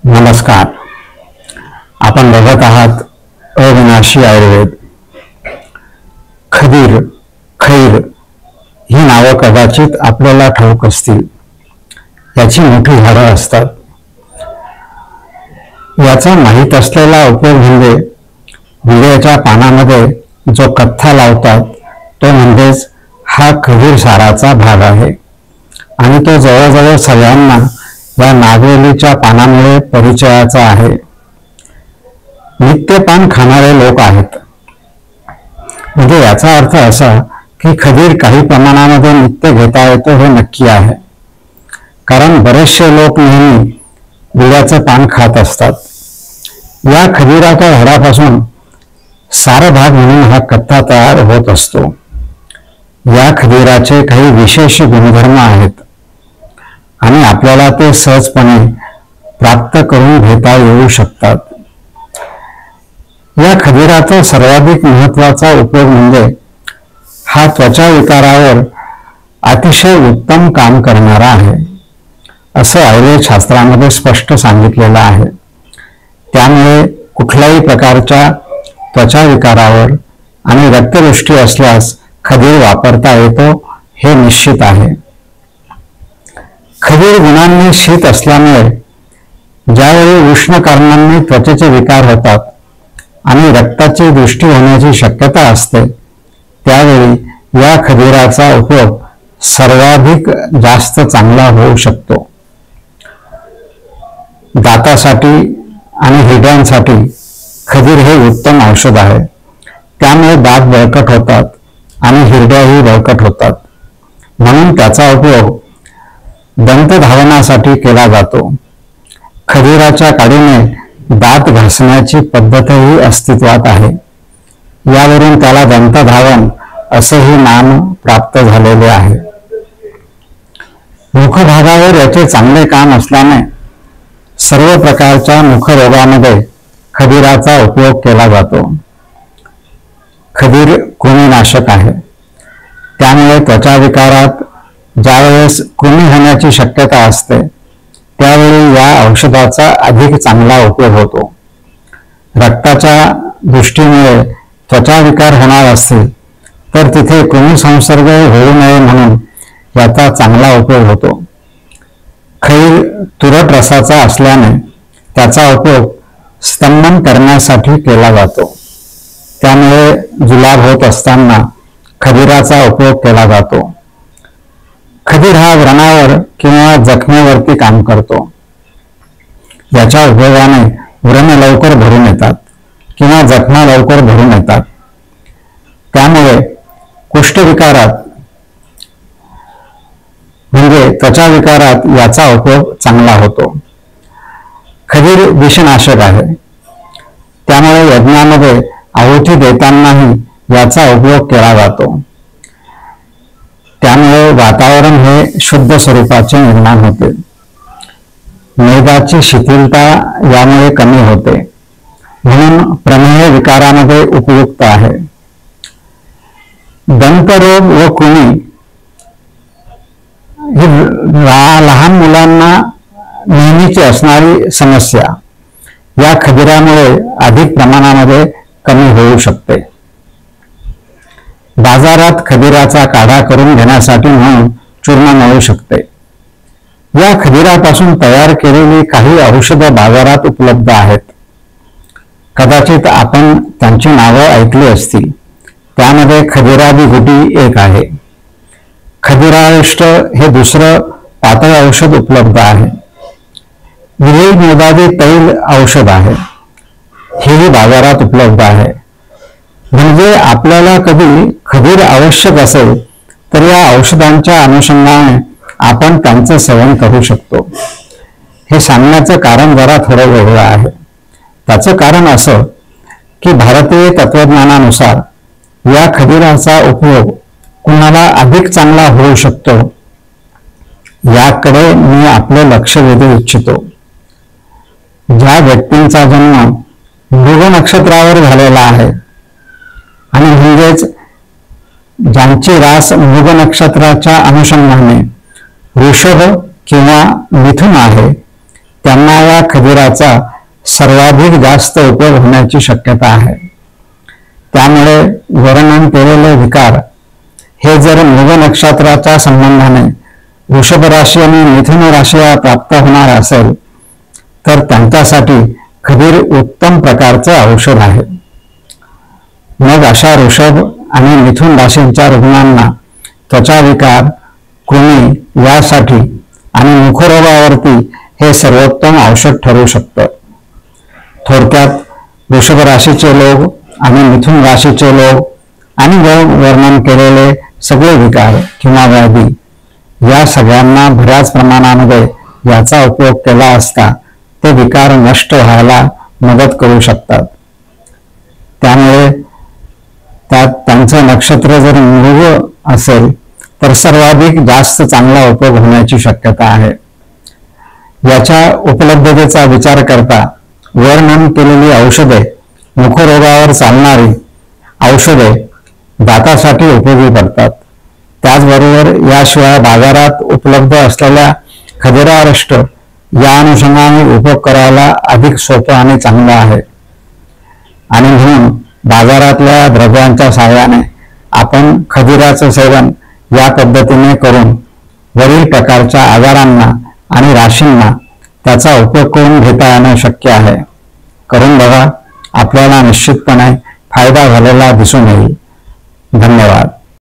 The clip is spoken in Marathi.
नमस्कार. आपण बघत आहात अविनाशी आयुर्वेद. खदीर, खैर ही नावं कदाचित आपल्याला ठाऊक असतील. याची मोठी झाडं असतात. याचा माहीत असलेला उपयोग म्हणजे विड्याच्या पानामध्ये जो कथ्था लावतात तो म्हणजेच हा खदीर साराचा भाग आहे आणि तो जवळजवळ सगळ्यांना या नागवेलीच्या पानामुळे परिचयाचा आहे. नित्य पान खाणारे लोक आहेत. म्हणजे याचा अर्थ असा की खदीर काही प्रमाणामध्ये नित्य घेता येतो हे नक्की आहे. कारण बरेचसे लोक नेहमी विड्याचं पान खात असतात. या खदीराच्या झाडापासून सार भाग म्हणून हा कथ्था तयार होत असतो. या खदीराचे काही विशेष गुणधर्म आहेत आणि आपल्याला ते सहजपणे प्राप्त करून घेता येऊ शकतात. या खदीराचा सर्वाधिक महत्वाचा उपयोग म्हणजे हा त्वचा विकारावर अतिशय उत्तम काम करणारा आहे, असं आयुर्वेद शास्त्रामध्ये स्पष्ट सांगितलेलं आहे. त्यामुळे कुठल्याही प्रकारच्या त्वचा विकारावर आणि रक्तदृष्टी असल्यास खदीर वापरता येतो हे निश्चित आहे. खदीर गुणांनी शीत असल्यामुळे ज्यावेळी उष्ण कारणांनी त्वचेचे विकार होतात आणि रक्ताची दृष्टी होण्याची शक्यता असते त्यावेळी या खदीराचा उपयोग सर्वाधिक जास्त चांगला होऊ शकतो. दातासाठी आणि हिरड्यांसाठी खदीर हे उत्तम औषध आहे. त्यामुळे दात बळकट होतात आणि हिरड्याही बळकट होतात. म्हणून त्याचा उपयोग दंतधावनासाठी केला जातो. खदीराच्या काडीने दात घासण्याची पद्धतही अस्तित्वात आहे. यावरून त्याला दंतधावन असेही नाम प्राप्त झालेले आहे. मुखभागावर याचे चांगले काम असल्याने सर्व प्रकारच्या मुखरोगामध्ये खदीराचा उपयोग केला जातो. खदीर कृमीनाशक आहे. त्यामुळे त्वचा विकारात ज्यावेळेस कृमी होण्याची शक्यता असते त्यावेळी या औषधाचा अधिक चांगला उपयोग होतो. रक्ताच्या दृष्टीमुळे त्वचा विकार होणार असतील तर तिथे कृमी संसर्ग होऊ नये म्हणून याचा चांगला उपयोग होतो. खैर तुरट रसाचा असल्याने त्याचा उपयोग स्तंभन करण्यासाठी केला जातो. त्यामुळे जुलाब होत असताना खदीराचा उपयोग केला जातो. खदीर हा व्रणावर किंवा जखमेवरती काम करतो. याच्या उपयोगाने व्रण लवकर भरून येतात किंवा जखमा लवकर भरून येतात. त्यामुळे कुष्ठविकारात म्हणजे त्वचा विकारात याचा उपयोग चांगला होतो. खदीर विषनाशक आहे. त्यामुळे यज्ञामध्ये आहुती देतानाही याचा उपयोग केला जातो. त्यामुळे वातावरण हे शुद्ध स्वरूपाचे निर्माण होते. मेदाची शिथिलता यामुळे कमी होते म्हणून प्रमेह विकारामध्ये उपयुक्त आहे. दंतरोग व कृमी ही लहान मुलांना नेहमीची असणारी समस्या या खदीरामुळे अधिक प्रमाणामध्ये कमी होऊ शकते. बाजारात खदीराचा काढा करून घेण्यासाठी म्हणून चूर्ण मिळू शकते. या खदीरापासून तयार केलेली काही औषधं बाजारात उपलब्ध आहेत. कदाचित आपण त्यांची नावं ऐकली असतील. त्यामध्ये खदिरादी गुटी एक आहे. खदिराष्ट हे दुसरं पातळ औषध उपलब्ध आहे. विरेल मेदादी तैल औषध आहे. हेही बाजारात उपलब्ध आहे. म्हणजे आपल्याला कधी खदीर आवश्यक असेल तर या औषधांच्या अनुषंगाने आपण त्यांचं सेवन करू शकतो. हे सांगण्याचं कारण जरा थोडं वेगळं आहे. त्याचं कारण असं की भारतीय तत्वज्ञानानुसार या खदीराचा उपयोग कुणाला अधिक चांगला होऊ शकतो याकडे मी आपलं लक्ष वेधू इच्छितो. ज्या व्यक्तींचा जन्म मृग नक्षत्रावर झालेला आहे आणि म्हणजेच ज्यांची रास मृग नक्षत्राच्या अनुषंगाने वृषभ किंवा मिथुन आहे त्यांना या खदिराचा सर्वाधिक जास्त उपयोग होण्याची शक्यता आहे. त्यामुळे वर्णन केलेले विकार हे जर मृग नक्षत्राच्या संबंधाने वृषभ राशी आणि मिथुन राशीला प्राप्त होणार असेल तर त्यांच्यासाठी खदीर उत्तम प्रकारचं औषध आहे. मग अशा वृषभ आणि मिथुन राशींच्या रुग्णांना त्वचा विकार, कृमी यासाठी आणि मुखरोगावरती हे सर्वोत्तम औषध ठरू शकतं. थोडक्यात वृषभ राशीचे लोक आणि मिथुन राशीचे लोक आणि वर्णन केलेले सगळे विकार किंवा व्याधी या सगळ्यांना बऱ्याच प्रमाणामध्ये याचा उपयोग केला असता ते विकार नष्ट व्हायला मदत करू शकतात. त्यामुळे त्यांचं नक्षत्र जर मृग असेल तर सर्वाधिक जास्त चांगला उपयोग होण्याची शक्यता आहे. याच्या उपलब्धतेचा विचार करता वर्णन केलेली औषधे, मुखरोगावर चालणारी औषधे दातासाठी उपयोगी पडतात. त्याचबरोबर याशिवाय बाजारात उपलब्ध असलेल्या खदिरारष्ट या अनुषंगाने उपयोग करायला अधिक सोपं आणि चांगलं आहे. आणि म्हणून बाजारातल्या द्रव्यांच्या सहाय्याने आपण खदिराचं सेवन या पद्धतीने करून वरील प्रकारच्या आजारांना आणि राशींना त्याचा उपयोग करून घेता येणं शक्य आहे. करून बघा, आपल्याला निश्चितपणे फायदा झालेला दिसून येईल. धन्यवाद.